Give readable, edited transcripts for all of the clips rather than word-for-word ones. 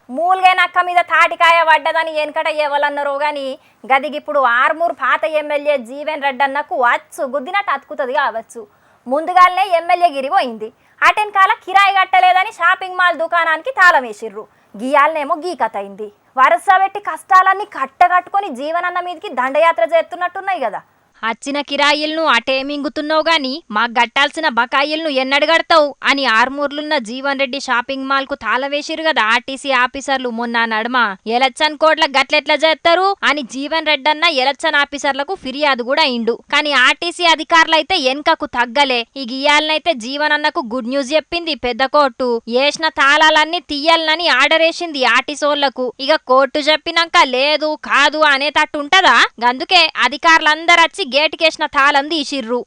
మూల్గే నక్క మీద తాటికాయ పడ్డదని వెనకట ఎవలన్నారో గాని గదిగిప్పుడు ఆర్మూర్ పాత ఎమ్మెల్యే జీవన్ రెడ్డి అన్నకు అచ్చు గుద్దినట్టు అతుకుతుంది కావచ్చు. ముందుగానే ఎమ్మెల్యే గిరిపోయింది. అటెన్కాల కిరాయి కట్టలేదని షాపింగ్ మాల్ దుకాణానికి తాళం వేసిర్రు. గియాలనేమో గీ కథ అయింది. వరుస పెట్టి కష్టాలన్నీ కట్టగట్టుకొని జీవనన్న మీదకి దండయాత్ర చేస్తున్నట్టున్నాయి కదా. అచ్చిన కిరాయిల్ను అటే మింగుతున్నావు గాని మాకు గట్టాల్సిన బకాయిల్ను ఎన్నడు గడతావు అని ఆర్మూర్లున్న జీవన్ రెడ్డి షాపింగ్ మాల్ కు తాళవేసిరు కదా ఆర్టీసీ ఆఫీసర్లు మొన్న నడుమ. ఎలక్షన్ కోడ్ల గట్లెట్లా చేస్తారు అని జీవన్ రెడ్డి అన్న ఎలక్షన్ ఆఫీసర్లకు ఫిర్యాదు కూడా అయిండు. కానీ ఆర్టీసీ అధికారులైతే ఎన్కకు తగ్గలే. ఈ గియాలనైతే జీవన్ అన్నకు గుడ్ న్యూస్ చెప్పింది పెద్ద కోర్టు. వేసిన తాళాలన్నీ తీయాలనని ఆర్డర్ వేసింది ఆర్టీసోళ్లకు. ఇక కోర్టు చెప్పినాక లేదు కాదు అనేటట్టు ఉంటదా? అందుకే అధికారులందరూ వచ్చి గేటుకేసిన తాళం తీసిర్రు.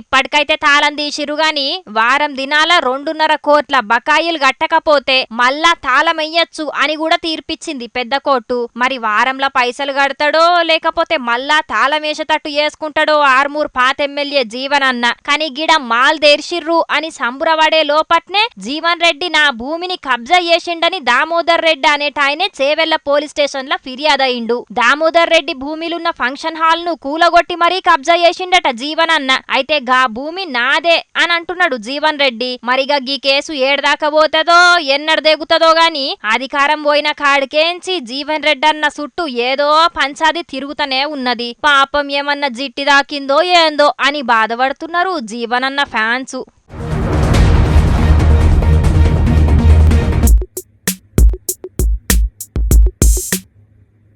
ఇప్పటికైతే తాళం తీసిరు గాని వారం దినాల 2.5 కోట్ల బకాయిలు కట్టకపోతే మళ్ళా తాళమెయ్యొచ్చు అని కూడా తీర్పిచ్చింది పెద్ద కోర్టు. మరి వారంలో పైసలు కడతాడో లేకపోతే మళ్ళా తాళమేసేటట్టు చేసుకుంటాడో ఆర్మూర్ పాత ఎమ్మెల్యే జీవన్ అన్న. కానీ గిడ మాల్ తెరిచిర్రు అని సంబురపడే లోపట్నే జీవన్ రెడ్డి నా భూమిని కబ్జా చేసిండని దామోదర్ రెడ్డి అనేటాయనే చేవెళ్ల పోలీస్ స్టేషన్ ల ఫిర్యాదు అయిండు. దామోదర్ రెడ్డి భూమిలున్న ఫంక్షన్ హాల్ ను కూలగొట్టి మరీ కబ్జా చేసిండట జీవన్ అన్న. అయితే గా భూమి నాదే అని అంటున్నాడు జీవన్ రెడ్డి. మరిగా గీ కేసు ఏడదాకా పోతుందో ఎన్నడు దిగుతుందో గాని అధికారం పోయిన కాడికేంచి జీవన్ రెడ్డి అన్న చుట్టూ ఏదో పంచాది తిరుగుతూనే ఉన్నది. పాపం ఏమన్నా జిట్టి దాకిందో ఏందో అని బాధపడుతున్నారు జీవన్ అన్న ఫ్యాన్స్.